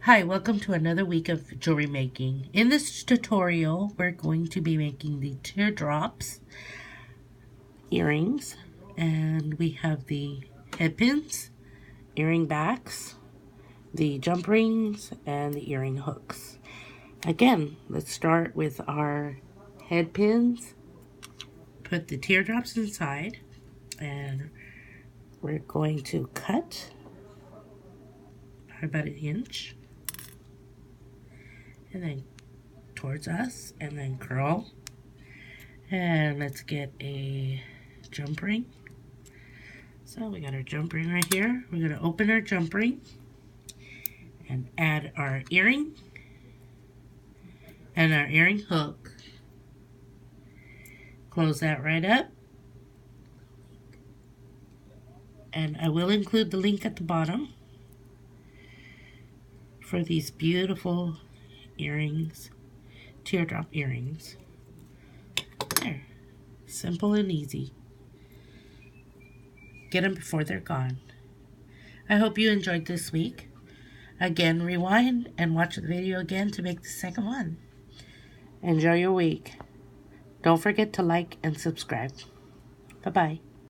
Hi, welcome to another week of jewelry making. In this tutorial, we're going to be making the teardrops earrings, and we have the head pins, earring backs, the jump rings, and the earring hooks. Again, let's start with our head pins. Put the teardrops inside, and we're going to cut about 1 inch, and then towards us, and then curl. And let's get a jump ring. So we got our jump ring right here. We're going to open our jump ring and add our earring and our earring hook. Close that right up. And I will include the link at the bottom for these beautiful earrings, teardrop earrings. There. Simple and easy. Get them before they're gone. I hope you enjoyed this week. Again, rewind and watch the video again to make the second one. Enjoy your week. Don't forget to like and subscribe. Bye-bye.